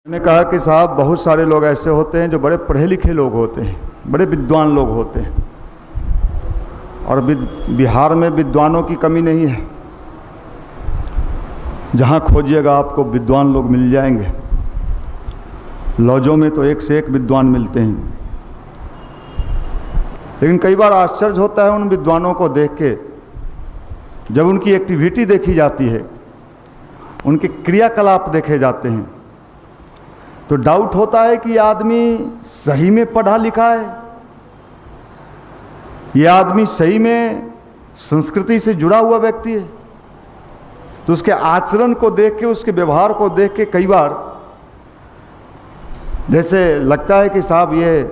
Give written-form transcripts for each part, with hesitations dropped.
मैंने कहा कि साहब बहुत सारे लोग ऐसे होते हैं जो बड़े पढ़े लिखे लोग होते हैं, बड़े विद्वान लोग होते हैं, और बिहार में विद्वानों की कमी नहीं है। जहाँ खोजिएगा आपको विद्वान लोग मिल जाएंगे। लॉजों में तो एक से एक विद्वान मिलते हैं, लेकिन कई बार आश्चर्य होता है उन विद्वानों को देख के। जब उनकी एक्टिविटी देखी जाती है, उनके क्रियाकलाप देखे जाते हैं, तो डाउट होता है कि यह आदमी सही में पढ़ा लिखा है, यह आदमी सही में संस्कृति से जुड़ा हुआ व्यक्ति है। तो उसके आचरण को देख के, उसके व्यवहार को देख के कई बार जैसे लगता है कि साहब ये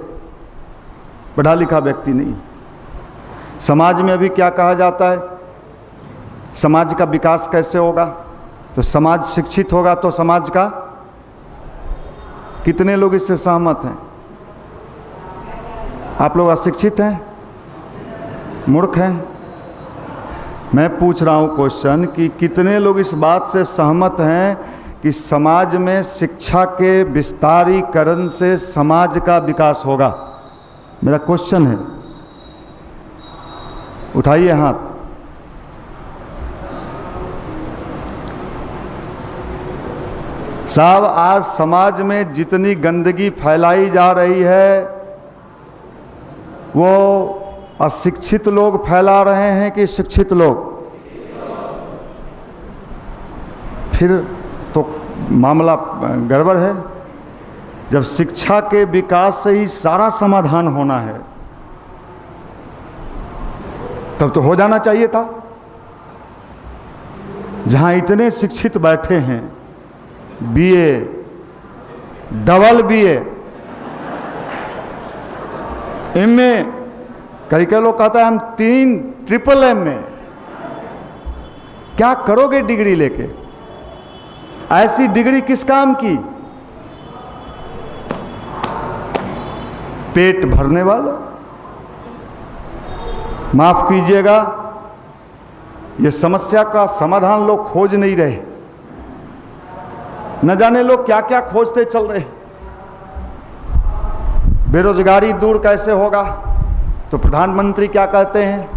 पढ़ा लिखा व्यक्ति नहीं। समाज में अभी क्या कहा जाता है, समाज का विकास कैसे होगा? तो समाज शिक्षित होगा तो समाज का। कितने लोग इससे सहमत हैं? आप लोग अशिक्षित हैं, मूर्ख हैं। मैं पूछ रहा हूं क्वेश्चन कि कितने लोग इस बात से सहमत हैं कि समाज में शिक्षा के विस्तारीकरण से समाज का विकास होगा? मेरा क्वेश्चन है, उठाइए हाथ। साहब, आज समाज में जितनी गंदगी फैलाई जा रही है वो अशिक्षित लोग फैला रहे हैं कि शिक्षित लोग? फिर तो मामला गड़बड़ है। जब शिक्षा के विकास से ही सारा समाधान होना है, तब तो हो जाना चाहिए था। जहां इतने शिक्षित बैठे हैं, बीए, डबल बीए, एमए, कई लोग कहता है हम 3 ट्रिपल एमए। क्या करोगे डिग्री लेके? ऐसी डिग्री किस काम की? पेट भरने वाला। माफ कीजिएगा, ये समस्या का समाधान लोग खोज नहीं रहे। न जाने लोग क्या क्या खोजते चल रहे। बेरोजगारी दूर कैसे होगा? तो प्रधानमंत्री क्या कहते हैं?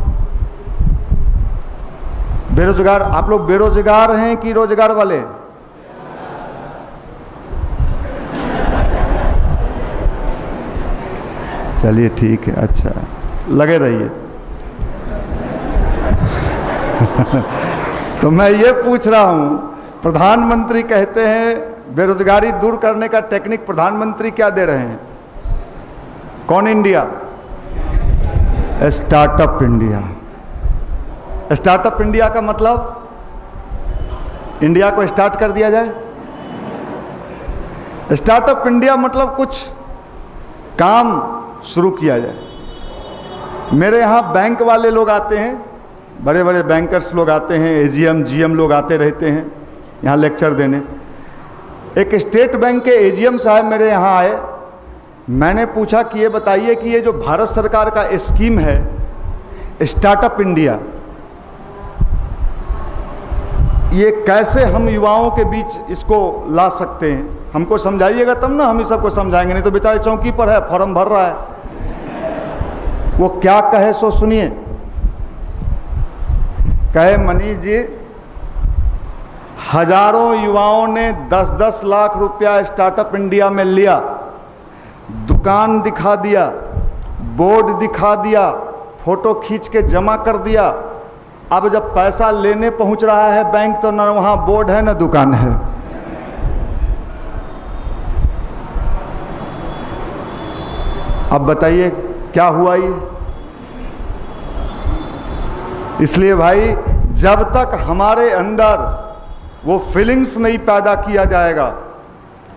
बेरोजगार, आप लोग बेरोजगार हैं कि रोजगार वाले? चलिए ठीक है, अच्छा लगे रहिए। तो मैं ये पूछ रहा हूं, प्रधानमंत्री कहते हैं बेरोजगारी दूर करने का टेक्निक प्रधानमंत्री क्या दे रहे हैं? कौन India? Startup India. Startup India का मतलब इंडिया को स्टार्ट कर दिया जाए। स्टार्टअप इंडिया मतलब कुछ काम शुरू किया जाए। मेरे यहाँ बैंक वाले लोग आते हैं, बड़े बड़े बैंकर्स लोग आते हैं, एजीएम जीएम लोग आते रहते हैं यहाँ लेक्चर देने। एक स्टेट बैंक के एजीएम साहब मेरे यहाँ आए। मैंने पूछा कि ये बताइए कि ये जो भारत सरकार का स्कीम है स्टार्टअप इंडिया, ये कैसे हम युवाओं के बीच इसको ला सकते हैं? हमको समझाइएगा तब ना हम इस सबको समझाएंगे, नहीं तो बेचारे चौकी पर है, फॉर्म भर रहा है। वो क्या कहे सो सुनिए। कहे, मनीष जी, हजारों युवाओं ने 10-10 लाख रुपया स्टार्टअप इंडिया में लिया, दुकान दिखा दिया, बोर्ड दिखा दिया, फोटो खींच के जमा कर दिया। अब जब पैसा लेने पहुंच रहा है बैंक, तो न वहां बोर्ड है न दुकान है। अब बताइए क्या हुआ ये? इसलिए भाई, जब तक हमारे अंदर वो फीलिंग्स नहीं पैदा किया जाएगा,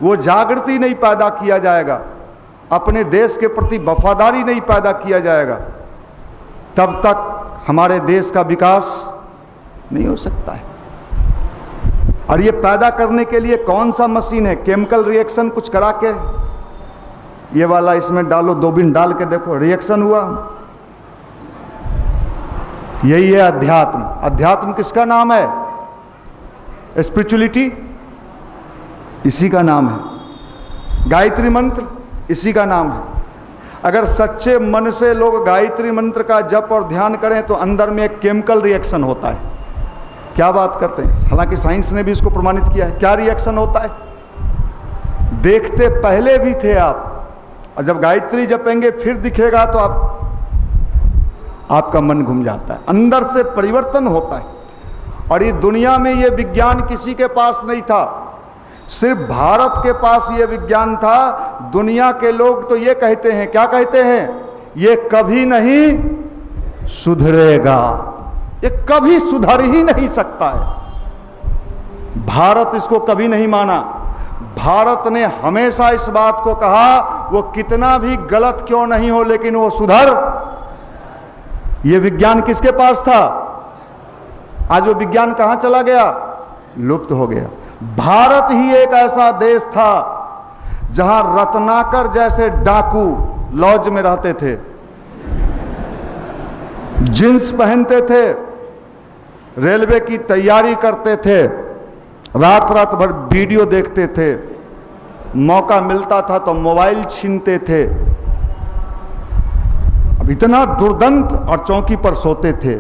वो जागृति नहीं पैदा किया जाएगा, अपने देश के प्रति वफादारी नहीं पैदा किया जाएगा, तब तक हमारे देश का विकास नहीं हो सकता है। और ये पैदा करने के लिए कौन सा मशीन है? केमिकल रिएक्शन कुछ करा के, ये वाला इसमें डालो, 2 बिन डाल के देखो, रिएक्शन हुआ। यही है अध्यात्म। अध्यात्म किसका नाम है? स्पिरिचुअलिटी, इसी का नाम है। गायत्री मंत्र इसी का नाम है। अगर सच्चे मन से लोग गायत्री मंत्र का जप और ध्यान करें तो अंदर में एक केमिकल रिएक्शन होता है। क्या बात करते हैं, हालांकि साइंस ने भी इसको प्रमाणित किया है। क्या रिएक्शन होता है? देखते पहले भी थे आप, और जब गायत्री जपेंगे फिर दिखेगा तो आपका मन घूम जाता है, अंदर से परिवर्तन होता है। और ये दुनिया में ये विज्ञान किसी के पास नहीं था, सिर्फ भारत के पास ये विज्ञान था। दुनिया के लोग तो ये कहते हैं, क्या कहते हैं? ये कभी नहीं सुधरेगा, ये कभी सुधर ही नहीं सकता है। भारत इसको कभी नहीं माना। भारत ने हमेशा इस बात को कहा, वो कितना भी गलत क्यों नहीं हो लेकिन वो सुधर। ये विज्ञान किसके पास था? आज वो विज्ञान कहां चला गया? लुप्त हो गया। भारत ही एक ऐसा देश था जहां रत्नाकर जैसे डाकू लॉज में रहते थे, जींस पहनते थे, रेलवे की तैयारी करते थे, रात रात भर वीडियो देखते थे, मौका मिलता था तो मोबाइल छीनते थे। अब इतना दुर्दंत, और चौकी पर सोते थे।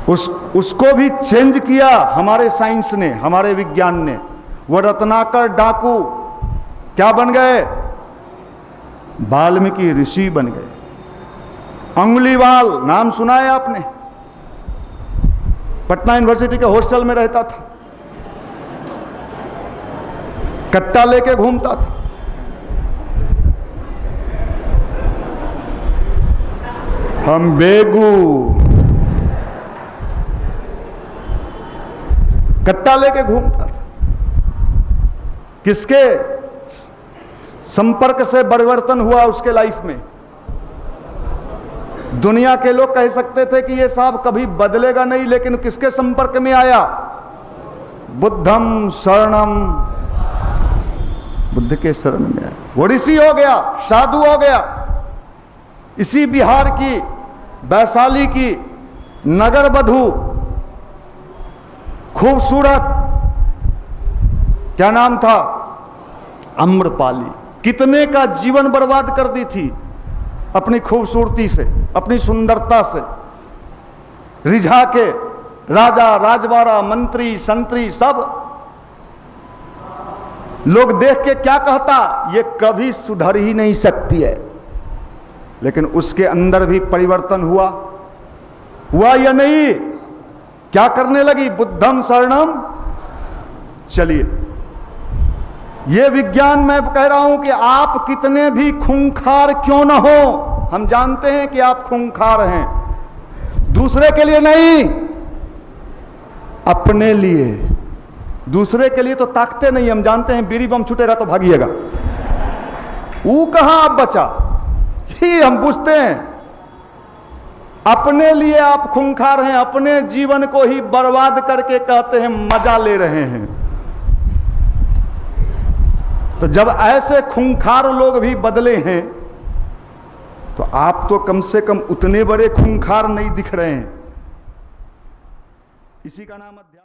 उसको भी चेंज किया हमारे साइंस ने, हमारे विज्ञान ने। वो रत्नाकर डाकू क्या बन गए? वाल्मीकि ऋषि बन गए। अंगुलीवाल नाम सुना है आपने? पटना यूनिवर्सिटी के हॉस्टल में रहता था, कट्टा लेके घूमता था। हम बेगू कट्टा लेके घूमता था। किसके संपर्क से परिवर्तन हुआ उसके लाइफ में? दुनिया के लोग कह सकते थे कि ये साहब कभी बदलेगा नहीं, लेकिन किसके संपर्क में आया? बुद्धम शरणम, बुद्ध के शरण में आया। वो ऋषि हो गया, साधु हो गया। इसी बिहार की वैशाली की नगर वधू, खूबसूरत, क्या नाम था? आम्रपाली। कितने का जीवन बर्बाद कर दी थी अपनी खूबसूरती से, अपनी सुंदरता से रिझा के। राजा, राजवाड़ा, मंत्री, संतरी सब लोग देख के क्या कहता? ये कभी सुधर ही नहीं सकती है। लेकिन उसके अंदर भी परिवर्तन हुआ या नहीं? क्या करने लगी? बुद्धम शरणम। चलिए, ये विज्ञान मैं कह रहा हूं कि आप कितने भी खूंखार क्यों ना हो, हम जानते हैं कि आप खूंखार हैं, दूसरे के लिए नहीं, अपने लिए। दूसरे के लिए तो ताकते नहीं, हम जानते हैं बीड़ी बम छूटेगा तो भागिएगा, वो कहां आप बचा, ही हम पूछते हैं। अपने लिए आप खूंखार हैं, अपने जीवन को ही बर्बाद करके कहते हैं मजा ले रहे हैं। तो जब ऐसे खूंखार लोग भी बदले हैं तो आप तो कम से कम उतने बड़े खूंखार नहीं दिख रहे हैं। इसी का नाम अध्यात्म।